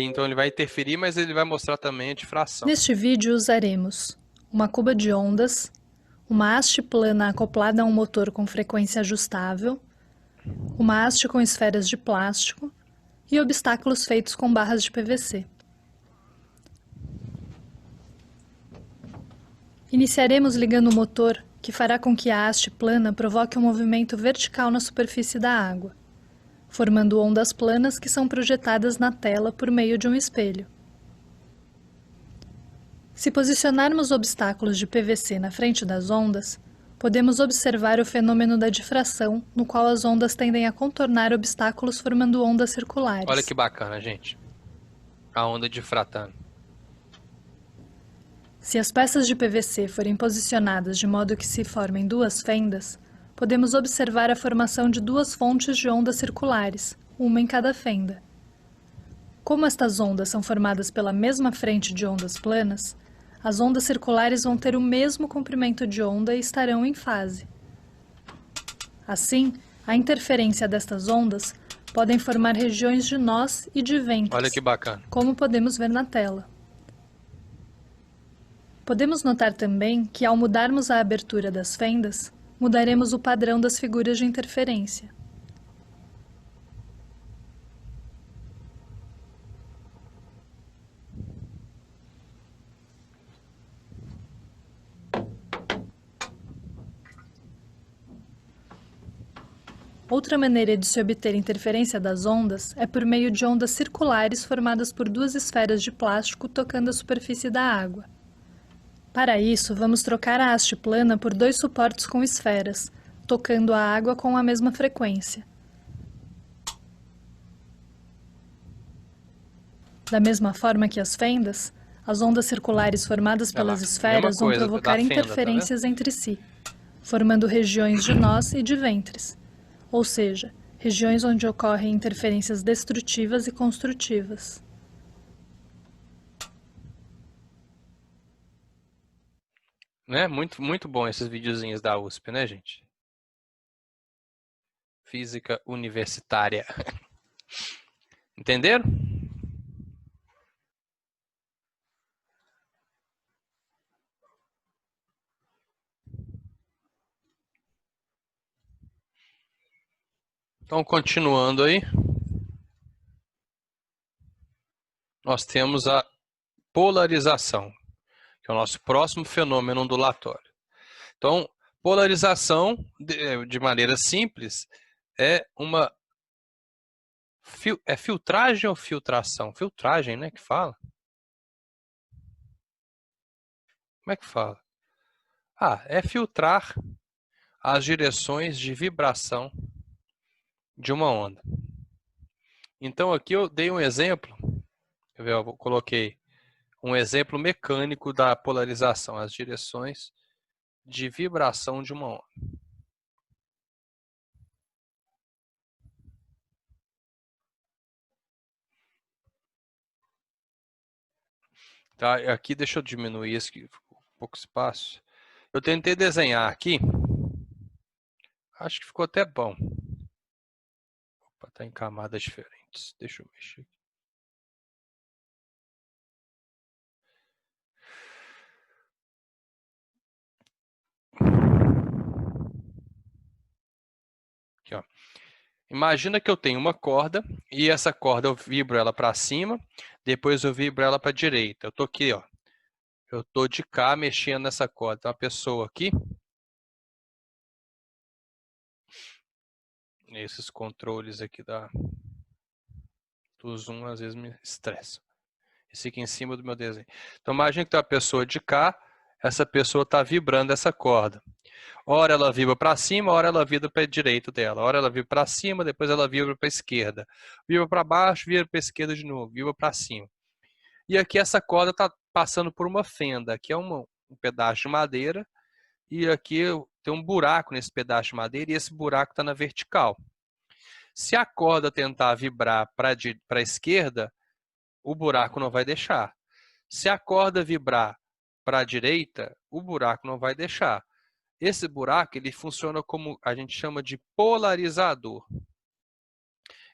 Aí então ele vai interferir, mas ele vai mostrar também a difração. Neste vídeo usaremos uma cuba de ondas, uma haste plana acoplada a um motor com frequência ajustável, uma haste com esferas de plástico e obstáculos feitos com barras de PVC. Iniciaremos ligando o motor, que fará com que a haste plana provoque um movimento vertical na superfície da água, formando ondas planas que são projetadas na tela por meio de um espelho. Se posicionarmos obstáculos de PVC na frente das ondas, podemos observar o fenômeno da difração, no qual as ondas tendem a contornar obstáculos formando ondas circulares. Olha que bacana, gente. A onda difratando. Se as peças de PVC forem posicionadas de modo que se formem duas fendas, podemos observar a formação de duas fontes de ondas circulares, uma em cada fenda. Como estas ondas são formadas pela mesma frente de ondas planas, as ondas circulares vão ter o mesmo comprimento de onda e estarão em fase. Assim, a interferência destas ondas podem formar regiões de nós e de ventos, Olha que bacana. como podemos ver na tela. Podemos notar também que, ao mudarmos a abertura das fendas, mudaremos o padrão das figuras de interferência. Outra maneira de se obter interferência das ondas é por meio de ondas circulares formadas por duas esferas de plástico tocando a superfície da água. Para isso, vamos trocar a haste plana por dois suportes com esferas, tocando a água com a mesma frequência. Da mesma forma que as fendas, as ondas circulares formadas pelas esferas vão provocar interferências entre si, formando regiões de nós e de ventres, ou seja, regiões onde ocorrem interferências destrutivas e construtivas. Né? Muito bom esses videozinhos da USP, né, gente? Física universitária. Entenderam? Então, continuando aí, nós temos a polarização, que é o nosso próximo fenômeno ondulatório. Então, polarização, de maneira simples, é uma filtragem ou filtração? Filtragem, né, que fala? Como é que fala? É filtrar as direções de vibração de uma onda. Então, aqui eu dei um exemplo, eu coloquei um exemplo mecânico da polarização, as direções de vibração de uma onda. Tá, aqui deixa eu diminuir esse pouco espaço. Eu tentei desenhar aqui, acho que ficou até bom. Opa, está em camadas diferentes. Deixa eu mexer aqui. Aqui, ó. Imagina que eu tenho uma corda e essa corda eu vibro ela para cima, depois eu vibro ela para a direita. Eu tô aqui, ó. Eu tô de cá mexendo nessa corda. Tem uma pessoa aqui. Esses controles aqui do zoom às vezes me estressam. Esse aqui em cima do meu desenho. Então imagina que tem uma pessoa de cá, essa pessoa está vibrando essa corda. Ora ela vibra para cima, ora ela vibra para a direita dela. Ora ela vibra para cima, depois ela vibra para a esquerda. Vibra para baixo, vibra para a esquerda de novo, vibra para cima. E aqui essa corda está passando por uma fenda. Aqui é um pedaço de madeira e aqui tem um buraco nesse pedaço de madeira e esse buraco está na vertical. Se a corda tentar vibrar para a esquerda, o buraco não vai deixar. Se a corda vibrar para a direita, o buraco não vai deixar. Esse buraco ele funciona como a gente chama de polarizador.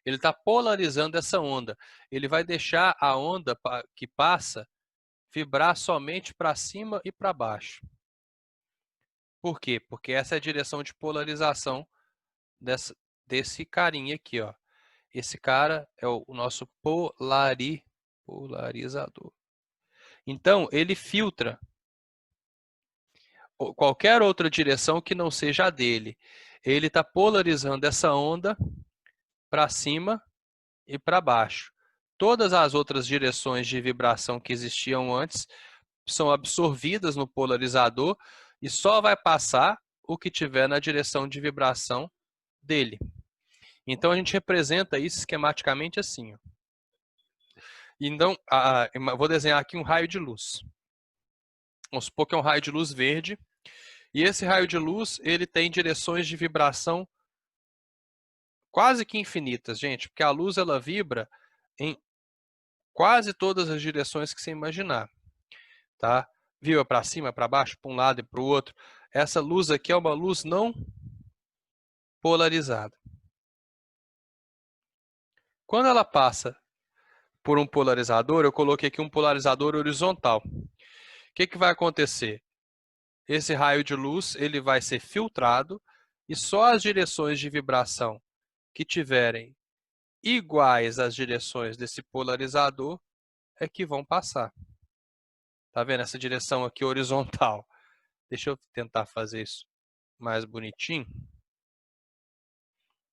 Ele está polarizando essa onda. Ele vai deixar a onda que passa vibrar somente para cima e para baixo. Por quê? Porque essa é a direção de polarização desse carinha aqui, ó. Esse cara é o nosso polarizador. Então, ele filtra qualquer outra direção que não seja a dele. Ele está polarizando essa onda para cima e para baixo. Todas as outras direções de vibração que existiam antes são absorvidas no polarizador e só vai passar o que tiver na direção de vibração dele. Então, a gente representa isso esquematicamente assim. Ó. Então, eu vou desenhar aqui um raio de luz. Vamos supor que é um raio de luz verde. E esse raio de luz, ele tem direções de vibração quase que infinitas, gente. Porque a luz, ela vibra em quase todas as direções que você imaginar. Tá? Vibra para cima, para baixo, para um lado e para o outro. Essa luz aqui é uma luz não polarizada. Quando ela passa por um polarizador, eu coloquei aqui um polarizador horizontal. O que vai acontecer? Esse raio de luz ele vai ser filtrado e só as direções de vibração que tiverem iguais às direções desse polarizador é que vão passar. Tá vendo essa direção aqui horizontal? Deixa eu tentar fazer isso mais bonitinho.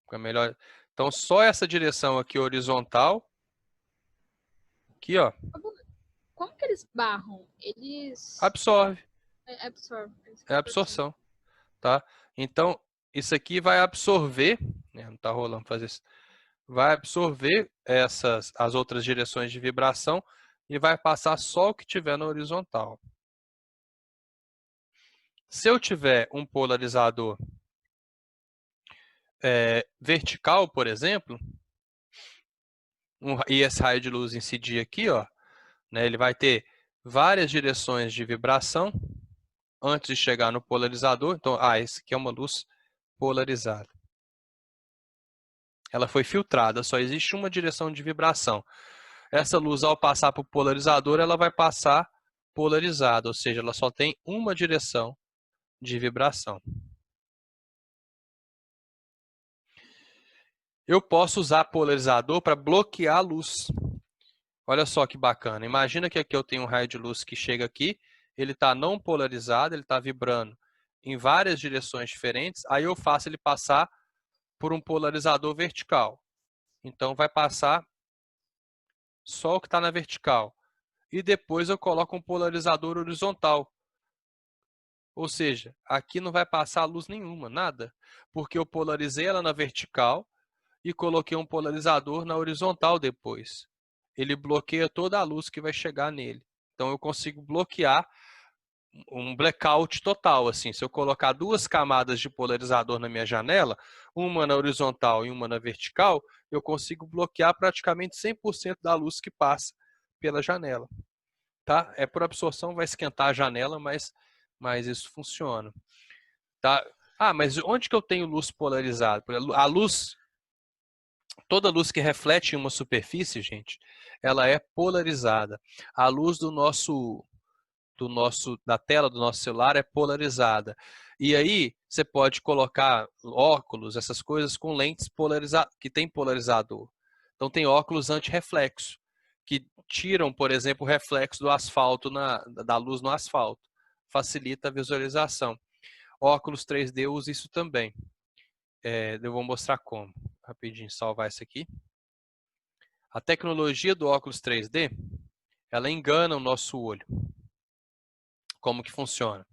Fica melhor. Então, só essa direção aqui horizontal. Aqui, ó. Como que eles barram? Eles... Absorve. Absorve. É absorção. Tá? Então, isso aqui vai absorver. Não está rolando fazer isso. Vai absorver as outras direções de vibração e vai passar só o que tiver na horizontal. Se eu tiver um polarizador vertical, por exemplo, e esse raio de luz incidir aqui, ó, né, ele vai ter várias direções de vibração antes de chegar no polarizador. Então, esse aqui é uma luz polarizada. Ela foi filtrada, só existe uma direção de vibração. Essa luz, ao passar para o polarizador, ela vai passar polarizada, ou seja, ela só tem uma direção de vibração. Eu posso usar polarizador para bloquear a luz. Olha só que bacana. Imagina que aqui eu tenho um raio de luz que chega aqui, ele está não polarizado, ele está vibrando em várias direções diferentes, aí eu faço ele passar por um polarizador vertical. Então, vai passar só o que está na vertical. E depois eu coloco um polarizador horizontal. Ou seja, aqui não vai passar luz nenhuma, nada. Porque eu polarizei ela na vertical e coloquei um polarizador na horizontal depois. Ele bloqueia toda a luz que vai chegar nele. Então, eu consigo bloquear um blackout total. Assim, se eu colocar duas camadas de polarizador na minha janela, uma na horizontal e uma na vertical, eu consigo bloquear praticamente 100% da luz que passa pela janela. Tá? Por absorção, vai esquentar a janela, mas isso funciona. Tá? Mas onde que eu tenho luz polarizada? A luz, toda luz que reflete em uma superfície, gente, ela é polarizada. A luz da tela do nosso celular é polarizada. E aí, você pode colocar óculos, essas coisas, com lentes que tem polarizador. Então, tem óculos anti-reflexo, que tiram, por exemplo, o reflexo do asfalto, da luz no asfalto. Facilita a visualização. Óculos 3D usa isso também. Eu vou mostrar como. Rapidinho, salvar isso aqui. A tecnologia do óculos 3D, ela engana o nosso olho. Como que funciona?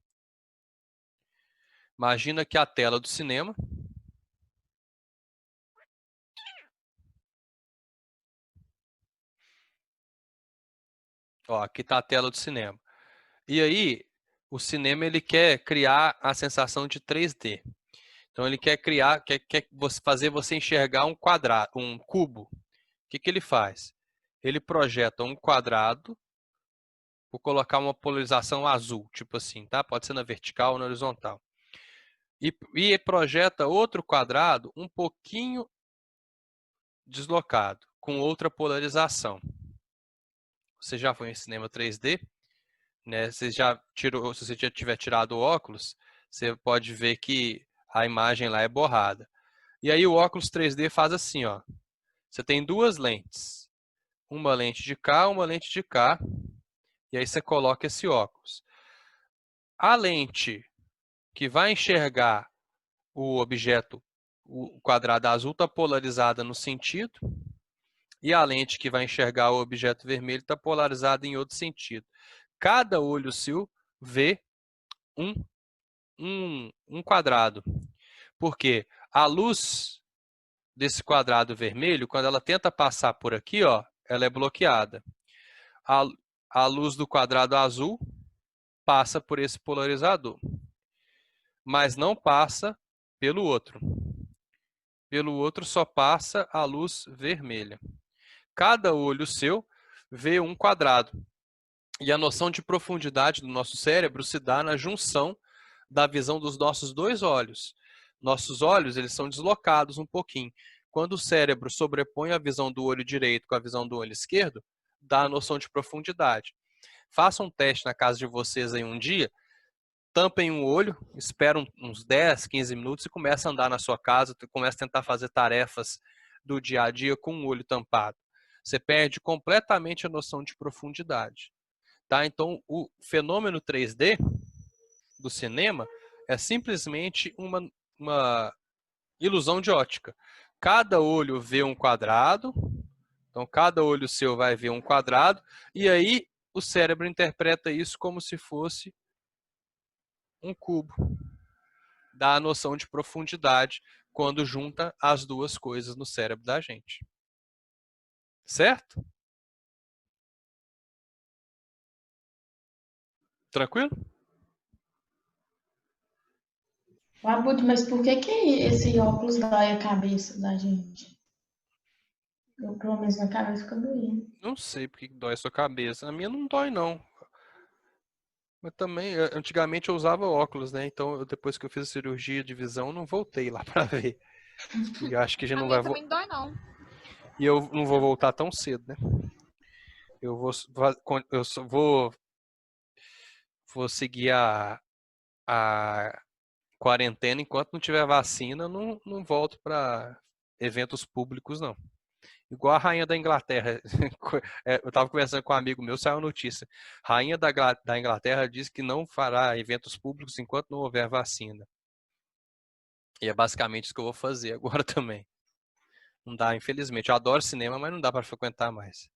Imagina que a tela do cinema. Ó, aqui está a tela do cinema. E aí, o cinema ele quer criar a sensação de 3D. Então ele quer fazer você enxergar um quadrado, um cubo. O que ele faz? Ele projeta um quadrado, vou colocar uma polarização azul, tipo assim, tá? Pode ser na vertical ou na horizontal. E projeta outro quadrado um pouquinho deslocado com outra polarização. Você já foi em cinema 3D, né? Você já tirou, se você já tiver tirado o óculos, você pode ver que a imagem lá é borrada. E aí o óculos 3D faz assim, ó. Você tem duas lentes. Uma lente de cá, uma lente de cá. E aí você coloca esse óculos. A lente que vai enxergar o objeto, o quadrado azul, está polarizada no sentido. E a lente que vai enxergar o objeto vermelho está polarizada em outro sentido. Cada olho seu vê um quadrado. Porque a luz desse quadrado vermelho, quando ela tenta passar por aqui, ó, ela é bloqueada. A luz do quadrado azul passa por esse polarizador, mas não passa pelo outro. Pelo outro só passa a luz vermelha. Cada olho seu vê um quadrado. E a noção de profundidade do nosso cérebro se dá na junção da visão dos nossos dois olhos. Nossos olhos, eles são deslocados um pouquinho. Quando o cérebro sobrepõe a visão do olho direito com a visão do olho esquerdo, dá a noção de profundidade. Façam um teste na casa de vocês aí um dia, tampem um olho, esperam uns 10, 15 minutos e começa a andar na sua casa, começa a tentar fazer tarefas do dia a dia com o olho tampado. Você perde completamente a noção de profundidade. Tá? Então, o fenômeno 3D do cinema é simplesmente uma ilusão de ótica. Cada olho vê um quadrado, então cada olho seu vai ver um quadrado, e aí o cérebro interpreta isso como se fosse um cubo. Dá a noção de profundidade quando junta as duas coisas no cérebro da gente. Certo? Tranquilo? Abude, mas por que que esse óculos dói a cabeça da gente? Eu, pelo menos minha cabeça fica doendo. Não sei porque dói a sua cabeça. A minha não dói, não. Mas também, antigamente eu usava óculos, né? Então, depois que eu fiz a cirurgia de visão, não voltei lá pra ver. E eu acho que já A não minha vai também não dói, não. E eu não vou voltar tão cedo, né? Eu vou seguir a quarentena enquanto não tiver vacina, não volto para eventos públicos, não. Igual a rainha da Inglaterra. Eu estava conversando com um amigo meu, saiu a notícia. Rainha da Inglaterra diz que não fará eventos públicos enquanto não houver vacina. E é basicamente isso que eu vou fazer agora também. Não dá, infelizmente. Eu adoro cinema, mas não dá para frequentar mais.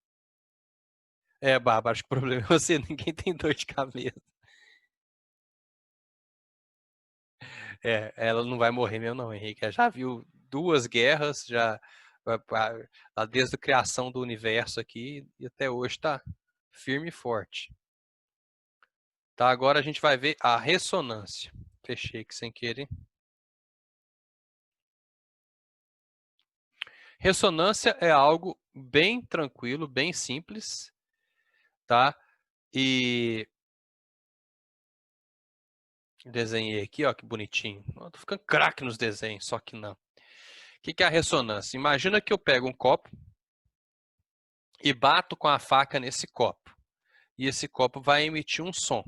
É, Bárbara, acho que o problema é você, ninguém tem dor de cabeça. É, ela não vai morrer mesmo não, Henrique. Ela já viu duas guerras, já desde a criação do universo aqui e até hoje está firme e forte. Tá, agora a gente vai ver a ressonância. Fechei aqui sem querer. Ressonância é algo bem tranquilo, bem simples, tá? E desenhei aqui, ó, que bonitinho. Eu tô ficando craque nos desenhos, só que não. O que é a ressonância? Imagina que eu pego um copo e bato com a faca nesse copo. E esse copo vai emitir um som,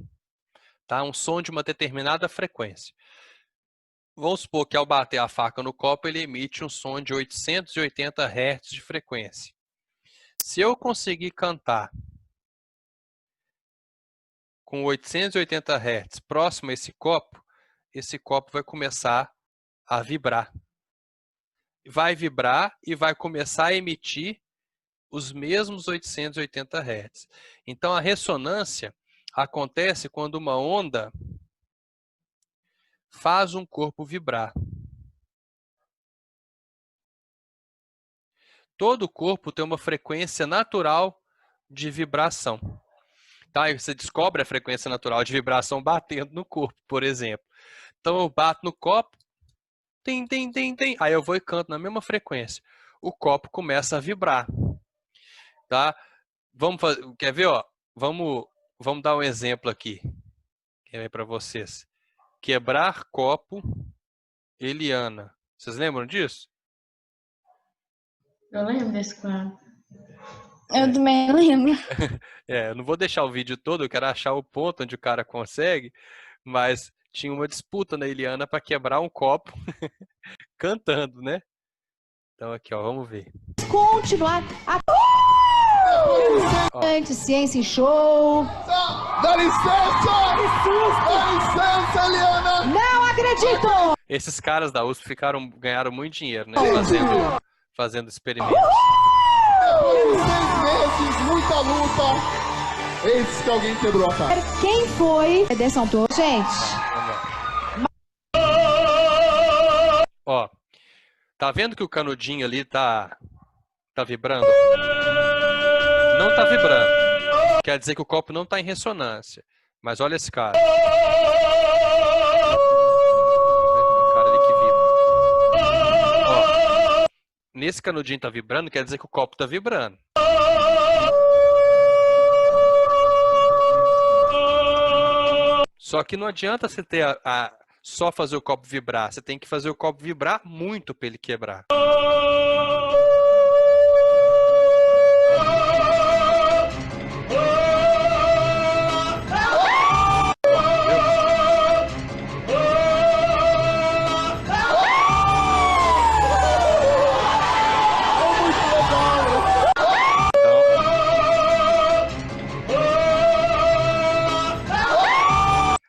tá? Um som de uma determinada frequência. Vamos supor que ao bater a faca no copo, ele emite um som de 880 Hz de frequência. Se eu conseguir cantar com 880 Hz próximo a esse copo vai começar a vibrar. Vai vibrar e vai começar a emitir os mesmos 880 Hz. Então, a ressonância acontece quando uma onda faz um corpo vibrar. Todo corpo tem uma frequência natural de vibração. Tá? E você descobre a frequência natural de vibração batendo no corpo, por exemplo. Então, eu bato no copo, tem, tem, tem, tem. Aí eu vou e canto na mesma frequência. O copo começa a vibrar. Tá? Vamos fazer, quer ver? Ó? Vamos dar um exemplo aqui. Quer ver para vocês? Quebrar copo, Eliana. Vocês lembram disso? Eu lembro desse quadro. Eu também lembro. Eu não vou deixar o vídeo todo, eu quero achar o ponto onde o cara consegue, mas tinha uma disputa na Eliana para quebrar um copo cantando, né? Então aqui, ó, vamos ver. Continuar a Ciência em Show. Dá licença! Dá licença, Eliana! Não acredito! Esses caras da USP ganharam muito dinheiro, né? Fazendo experimentos. Depois de 6 meses, muita luta, eis que alguém quebrou a cara. Quem foi? Ederson Torres. Gente, Ó, tá vendo que o canudinho ali tá vibrando? Não tá vibrando. Quer dizer que o copo não tá em ressonância. Mas olha esse cara. O cara ali que vibra. Ó, nesse canudinho tá vibrando, quer dizer que o copo tá vibrando. Só que não adianta você ter só fazer o copo vibrar. Você tem que fazer o copo vibrar muito para ele quebrar.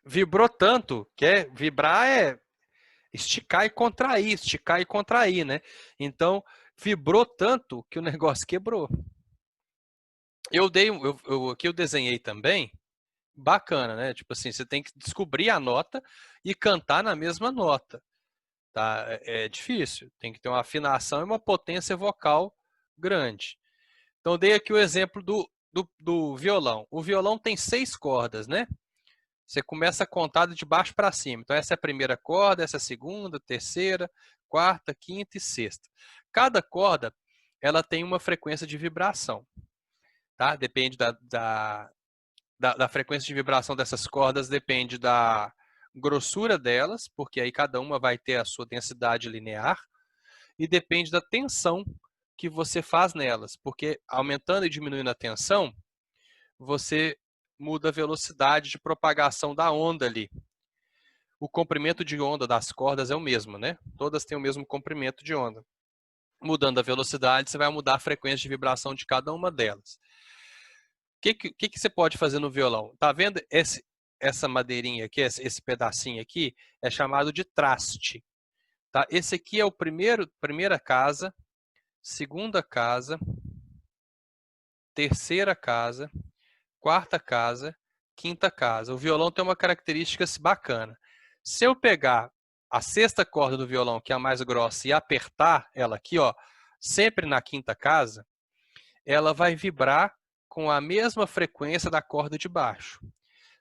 Vibrou tanto, que vibrar é esticar e contrair, né? Então, vibrou tanto que o negócio quebrou. Aqui eu desenhei também, bacana, né? Tipo assim, você tem que descobrir a nota e cantar na mesma nota, tá? É difícil, tem que ter uma afinação e uma potência vocal grande. Então, eu dei aqui o exemplo do violão. O violão tem 6 cordas, né? Você começa a contar de baixo para cima. Então, essa é a primeira corda, essa é a segunda, terceira, quarta, quinta e sexta. Cada corda, ela tem uma frequência de vibração. Tá? Depende da frequência de vibração dessas cordas, depende da grossura delas, porque aí cada uma vai ter a sua densidade linear, e depende da tensão que você faz nelas, porque aumentando e diminuindo a tensão, você muda a velocidade de propagação da onda ali. O comprimento de onda das cordas é o mesmo, né? Todas têm o mesmo comprimento de onda. Mudando a velocidade, você vai mudar a frequência de vibração de cada uma delas. O que você pode fazer no violão? Tá vendo essa madeirinha aqui, esse pedacinho aqui, é chamado de traste. Tá? Esse aqui é o primeira casa, segunda casa, terceira casa, quarta casa, quinta casa. O violão tem uma característica bacana. Se eu pegar a sexta corda do violão, que é a mais grossa, e apertar ela aqui, ó, sempre na quinta casa, ela vai vibrar com a mesma frequência da corda de baixo.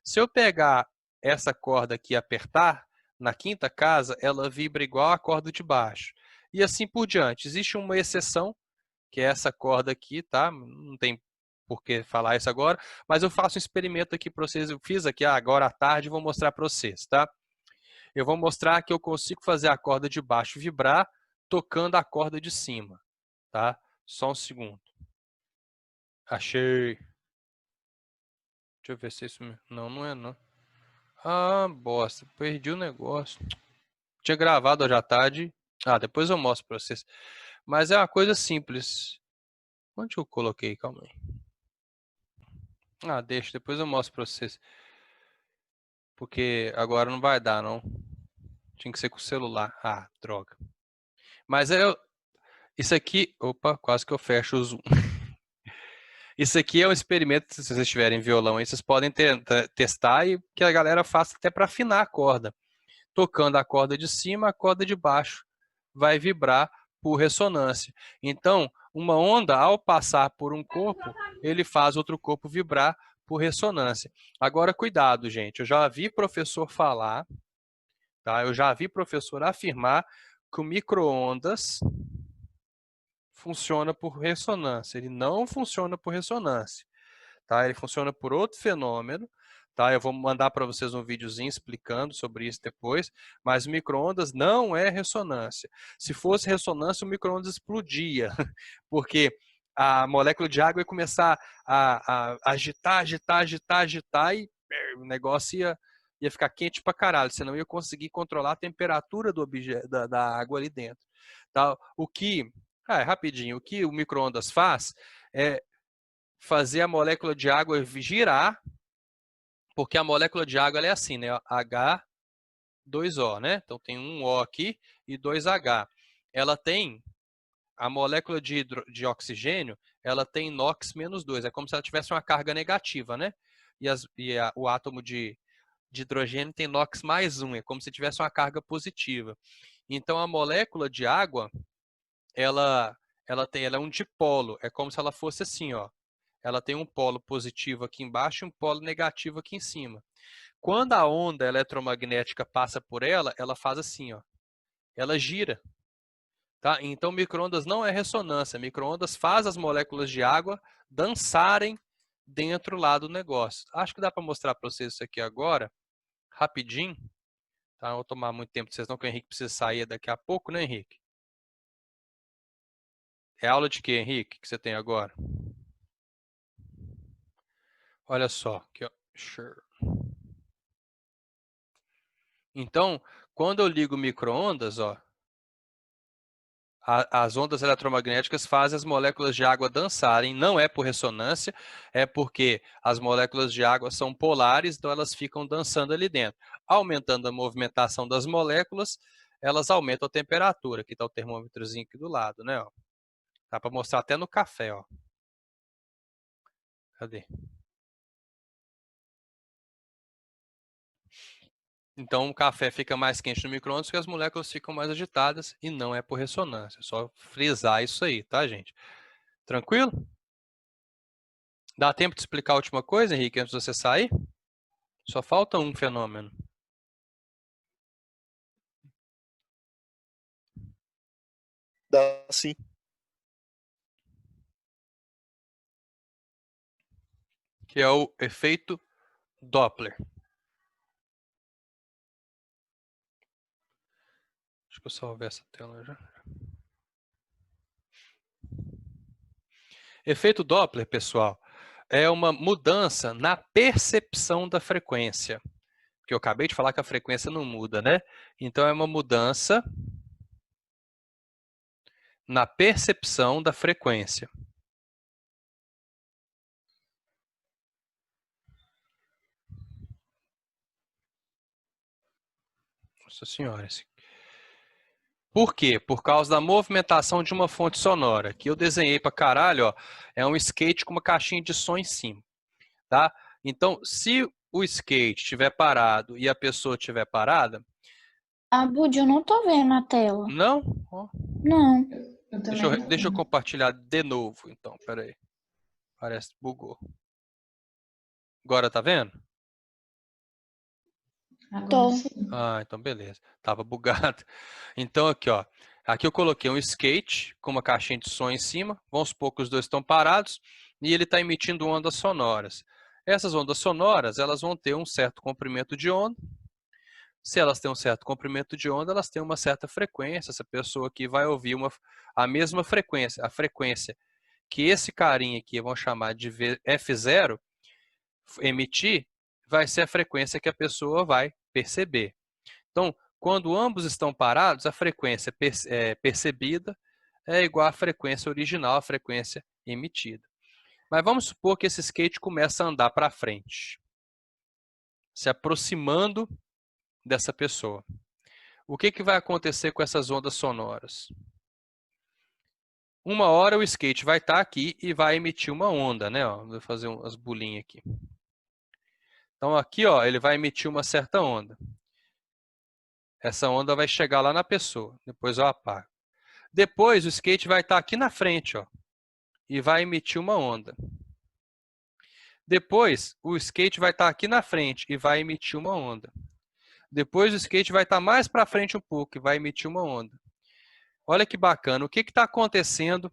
Se eu pegar essa corda aqui e apertar, na quinta casa, ela vibra igual à corda de baixo. E assim por diante. Existe uma exceção, que é essa corda aqui, tá? Não tem por que falar isso agora, mas eu faço um experimento aqui para vocês. Eu fiz aqui agora à tarde e vou mostrar para vocês, tá? Eu vou mostrar que eu consigo fazer a corda de baixo vibrar tocando a corda de cima, tá? Só um segundo. Achei. Deixa eu ver se é isso mesmo. Não, não é não. Ah, bosta. Perdi o negócio. Tinha gravado hoje à tarde. Ah, depois eu mostro para vocês. Mas é uma coisa simples. Onde eu coloquei? Calma aí. Ah, deixa. Depois eu mostro para vocês. Porque agora não vai dar, não. Tinha que ser com o celular. Ah, droga. Mas isso aqui... Opa, quase que eu fecho o zoom. Isso aqui é um experimento, se vocês tiverem violão aí, vocês podem testar e que a galera faça até para afinar a corda. Tocando a corda de cima, a corda de baixo vai vibrar por ressonância. Então, uma onda, ao passar por um corpo, ele faz outro corpo vibrar por ressonância. Agora, cuidado, gente. Eu já vi professor falar, tá? Eu já vi professor afirmar que o micro-ondas funciona por ressonância. Ele não funciona por ressonância, tá? Ele funciona por outro fenômeno, Tá? Eu vou mandar para vocês um videozinho explicando sobre isso depois, mas o micro-ondas não é ressonância. Se fosse ressonância, o micro-ondas explodia, porque a molécula de água ia começar a agitar, e o negócio ia ficar quente pra caralho. Você não ia conseguir controlar a temperatura do objeto, da água ali dentro. Tá? Rapidinho, o que o micro-ondas faz é fazer a molécula de água girar, porque a molécula de água ela é assim, né? H2O, né? Então tem um O aqui e 2H. Ela tem a molécula de oxigênio, ela tem NOx-2. É como se ela tivesse uma carga negativa, né? O átomo de hidrogênio tem NOx+1, é como se tivesse uma carga positiva. Então a molécula de água, ela é um dipolo, é como se ela fosse assim, ó. Ela tem um polo positivo aqui embaixo e um polo negativo aqui em cima. Quando a onda eletromagnética passa por ela, ela faz assim, ó. Ela gira. Tá? Então, micro-ondas não é ressonância. Micro-ondas faz as moléculas de água dançarem dentro lá do negócio. Acho que dá para mostrar para vocês isso aqui agora, rapidinho. Tá? Não vou tomar muito tempo de vocês não, que o Henrique precisa sair daqui a pouco, né, Henrique? É aula de quê, Henrique, que você tem agora? Olha só. Aqui, ó. Sure. Então, quando eu ligo micro-ondas, ó, as ondas eletromagnéticas fazem as moléculas de água dançarem. Não é por ressonância, é porque as moléculas de água são polares, então elas ficam dançando ali dentro. Aumentando a movimentação das moléculas, elas aumentam a temperatura. Aqui está o termômetrozinho aqui do lado, né? Ó. Dá para mostrar até no café, ó. Cadê? Então, o café fica mais quente no micro-ondas porque as moléculas ficam mais agitadas e não é por ressonância. É só frisar isso aí, tá, gente? Tranquilo? Dá tempo de explicar a última coisa, Henrique, antes de você sair? Só falta um fenômeno. Dá sim. Que é o efeito Doppler. Deixa eu salvar essa tela já. Efeito Doppler, pessoal, é uma mudança na percepção da frequência. Porque eu acabei de falar que a frequência não muda, né? Então, é uma mudança na percepção da frequência. Nossa senhora. Por quê? Por causa da movimentação de uma fonte sonora. Que eu desenhei pra caralho, ó. É um skate com uma caixinha de som em cima. Tá? Então, se o skate estiver parado e a pessoa estiver parada... Bud, eu não tô vendo a tela. Não? Ó. Não. Eu também não. Deixa eu compartilhar de novo, então. Pera aí. Parece que bugou. Agora tá vendo? Agora Tô. sim. Ah, então beleza. Tava bugado. Então aqui, ó. Aqui eu coloquei um skate com uma caixinha de som em cima. Vamos supor que os dois estão parados e ele está emitindo ondas sonoras. Essas ondas sonoras, elas vão ter um certo comprimento de onda. Se elas têm um certo comprimento de onda, elas têm uma certa frequência. Essa pessoa aqui vai ouvir a mesma frequência. A frequência que esse carinha aqui, vamos chamar de F0, emitir, vai ser a frequência que a pessoa vai perceber. Então, quando ambos estão parados, a frequência percebida é igual à frequência original, a frequência emitida. Mas vamos supor que esse skate começa a andar para frente, se aproximando dessa pessoa. O que vai acontecer com essas ondas sonoras? Uma hora o skate vai estar aqui e vai emitir uma onda, né? Ó, vou fazer umas bolinhas aqui. Então aqui, ó, ele vai emitir uma certa onda. Essa onda vai chegar lá na pessoa. Depois eu apago. Depois o skate vai estar aqui na frente, ó, e vai emitir uma onda. Depois o skate vai estar aqui na frente e vai emitir uma onda. Depois o skate vai estar mais para frente um pouco e vai emitir uma onda. Olha que bacana. O que está acontecendo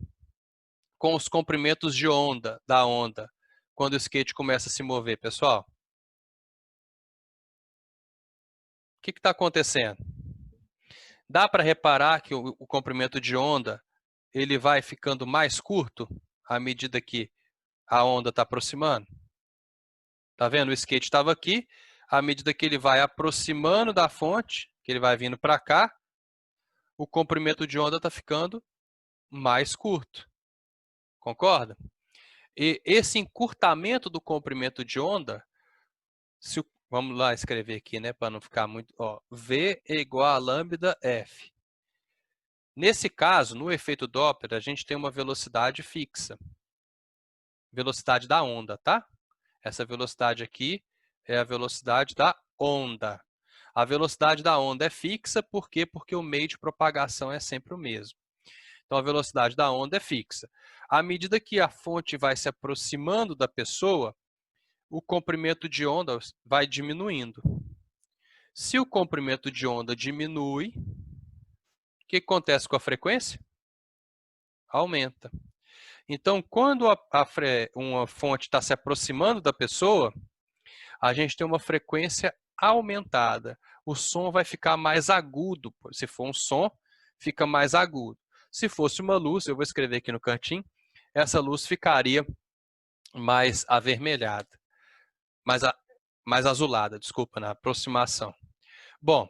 com os comprimentos de onda da onda quando o skate começa a se mover, pessoal? que está acontecendo? Dá para reparar que o comprimento de onda ele vai ficando mais curto à medida que a onda está aproximando? Tá vendo? O skate estava aqui, à medida que ele vai aproximando da fonte, que ele vai vindo para cá, o comprimento de onda está ficando mais curto. Concorda? E esse encurtamento do comprimento de onda, vamos lá escrever aqui, né, para não ficar muito, ó, V é igual a lambda F. Nesse caso, no efeito Doppler, a gente tem uma velocidade fixa. Velocidade da onda, tá? Essa velocidade aqui é a velocidade da onda. A velocidade da onda é fixa, por quê? Porque o meio de propagação é sempre o mesmo. Então, a velocidade da onda é fixa. À medida que a fonte vai se aproximando da pessoa, o comprimento de onda vai diminuindo. Se o comprimento de onda diminui, o que acontece com a frequência? Aumenta. Então, quando uma fonte está se aproximando da pessoa, a gente tem uma frequência aumentada. O som vai ficar mais agudo. Se for um som, fica mais agudo. Se fosse uma luz, eu vou escrever aqui no cantinho, essa luz ficaria mais avermelhada. Mais azulada, desculpa, na aproximação. Bom,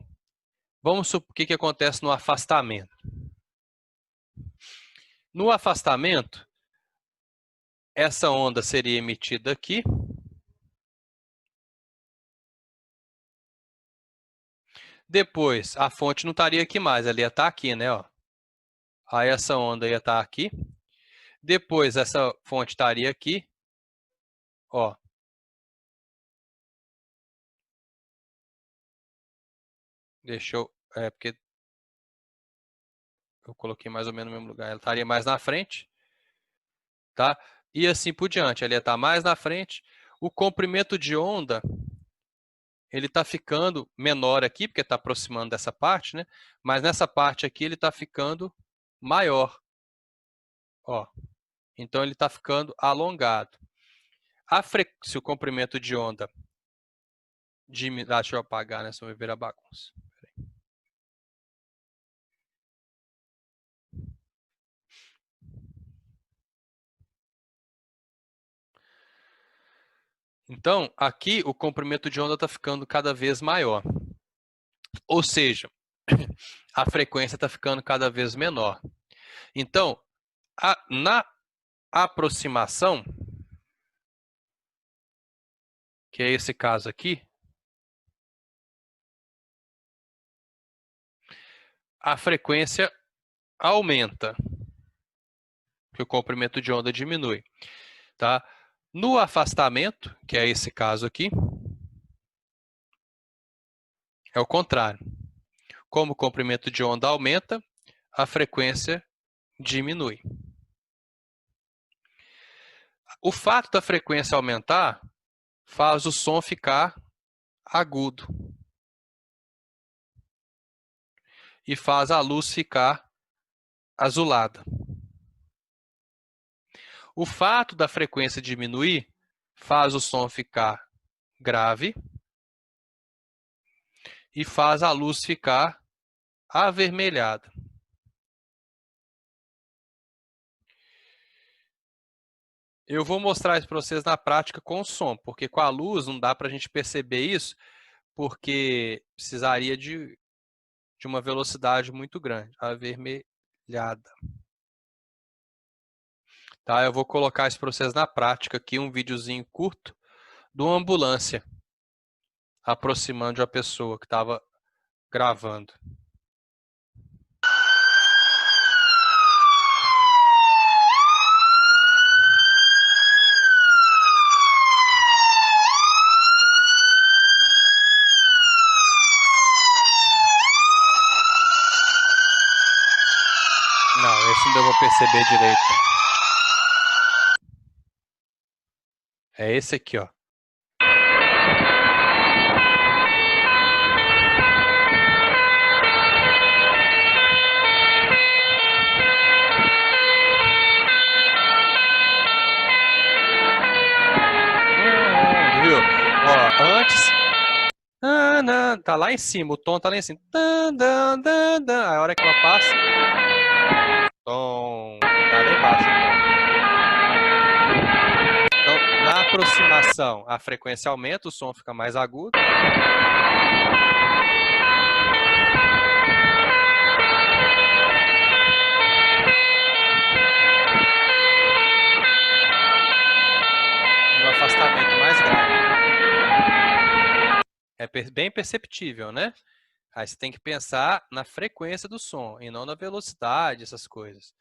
vamos supor o que acontece no afastamento. No afastamento, essa onda seria emitida aqui. Depois, a fonte não estaria aqui mais, ela ia estar aqui, né? Ó. Aí essa onda ia estar aqui. Depois, essa fonte estaria aqui. Ó. Deixa eu... porque eu coloquei mais ou menos no mesmo lugar. Ela estaria mais na frente. Tá? E assim por diante. Ela ia estar mais na frente. O comprimento de onda, ele está ficando menor aqui, porque está aproximando dessa parte, né? Mas nessa parte aqui ele está ficando maior. Ó. Então ele está ficando alongado. Se o comprimento de onda diminui... deixa eu apagar, né? Senão vai virar bagunça. Então, aqui o comprimento de onda está ficando cada vez maior. Ou seja, a frequência está ficando cada vez menor. Então, na aproximação, que é esse caso aqui, a frequência aumenta, porque o comprimento de onda diminui. Tá? No afastamento, que é esse caso aqui, é o contrário. Como o comprimento de onda aumenta, a frequência diminui. O fato da frequência aumentar faz o som ficar agudo. E faz a luz ficar azulada. O fato da frequência diminuir faz o som ficar grave e faz a luz ficar avermelhada. Eu vou mostrar isso para vocês na prática com o som, porque com a luz não dá para a gente perceber isso, porque precisaria de uma velocidade muito grande, avermelhada. Tá, eu vou colocar isso para vocês na prática aqui, um videozinho curto de uma ambulância aproximando de uma pessoa que estava gravando. Não, esse não deu para perceber direito. É esse aqui, ó. Viu? Ó, Tá lá em cima, o tom tá lá em cima. A hora que ela passa, tom, tá lá embaixo o tom. Então, na aproximação, a frequência aumenta, o som fica mais agudo. No afastamento mais grave. É bem perceptível, né? Aí você tem que pensar na frequência do som e não na velocidade, essas coisas,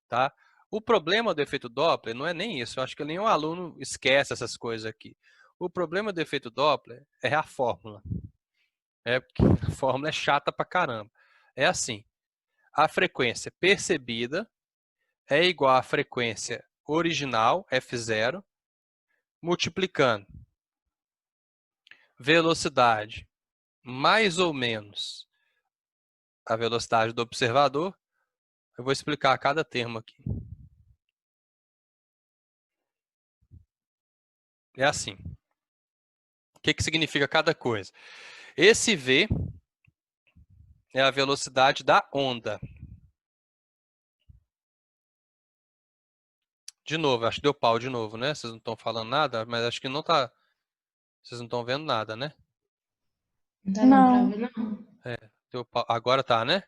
tá? O problema do efeito Doppler não é nem isso. Eu acho que nenhum aluno esquece essas coisas aqui. O problema do efeito Doppler é a fórmula. Porque a fórmula é chata pra caramba. É assim, a frequência percebida é igual à frequência original, F0, multiplicando velocidade mais ou menos a velocidade do observador. Eu vou explicar cada termo aqui. É assim. O que significa cada coisa? Esse V é a velocidade da onda. De novo, acho que deu pau de novo, né? Vocês não estão falando nada, mas acho que não tá. Vocês não estão vendo nada, né? Não tá dando pra ver, não. Deu pau. Agora tá, né?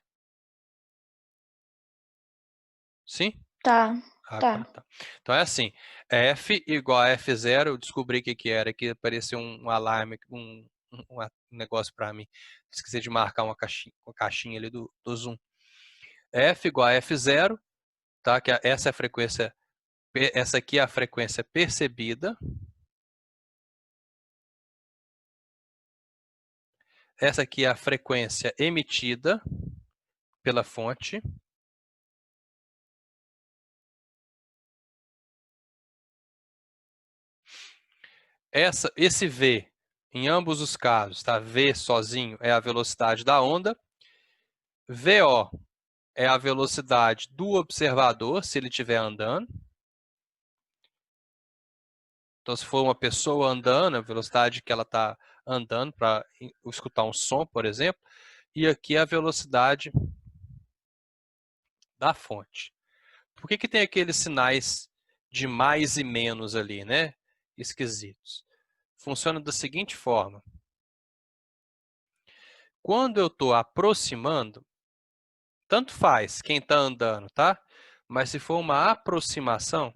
Sim? Tá. Agora tá. Então é assim, F igual a F0, eu descobri o que era, que apareceu um alarme, um negócio para mim. Esqueci de marcar uma caixinha ali do Zoom. F igual a F0, tá? Que essa é a frequência, essa aqui é a frequência percebida. Essa aqui é a frequência emitida pela fonte. Esse V, em ambos os casos, tá? V sozinho é a velocidade da onda. VO é a velocidade do observador, se ele estiver andando. Então, se for uma pessoa andando, a velocidade que ela está andando para escutar um som, por exemplo. E aqui é a velocidade da fonte. Por que tem aqueles sinais de mais e menos ali, né? Esquisitos. Funciona da seguinte forma. Quando eu estou aproximando, tanto faz quem está andando, tá? Mas se for uma aproximação,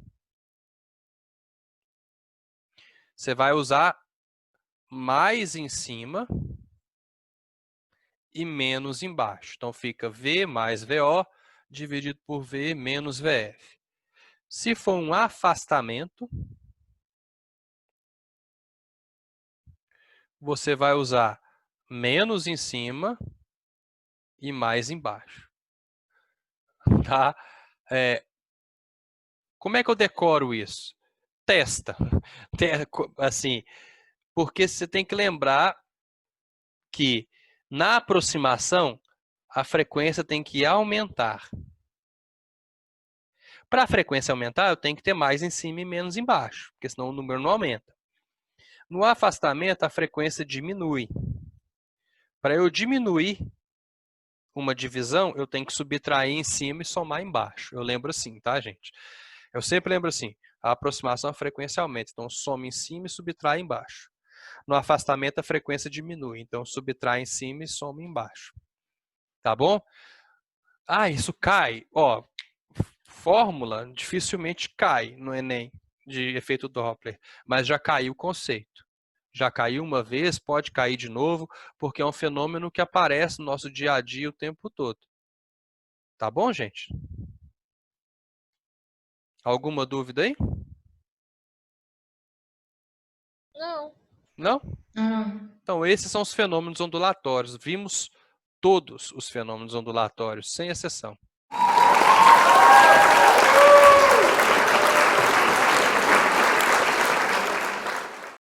você vai usar mais em cima e menos embaixo. Então, fica V mais VO dividido por V menos VF. Se for um afastamento, você vai usar menos em cima e mais embaixo. Tá? Como é que eu decoro isso? Testa. Assim, porque você tem que lembrar que na aproximação a frequência tem que aumentar. Para a frequência aumentar, eu tenho que ter mais em cima e menos embaixo, porque senão o número não aumenta. No afastamento, a frequência diminui. Para eu diminuir uma divisão, eu tenho que subtrair em cima e somar embaixo. Eu lembro assim, tá, gente? Eu sempre lembro assim, a aproximação, a frequência aumenta, então soma em cima e subtrai embaixo. No afastamento, a frequência diminui, então subtrai em cima e soma embaixo. Tá bom? Ah, isso cai. Ó, fórmula dificilmente cai no Enem de efeito Doppler, mas já caiu o conceito. Já caiu uma vez, pode cair de novo, porque é um fenômeno que aparece no nosso dia a dia o tempo todo. Tá bom, gente? Alguma dúvida aí? Não. Não? Não. Então, esses são os fenômenos ondulatórios. Vimos todos os fenômenos ondulatórios, sem exceção.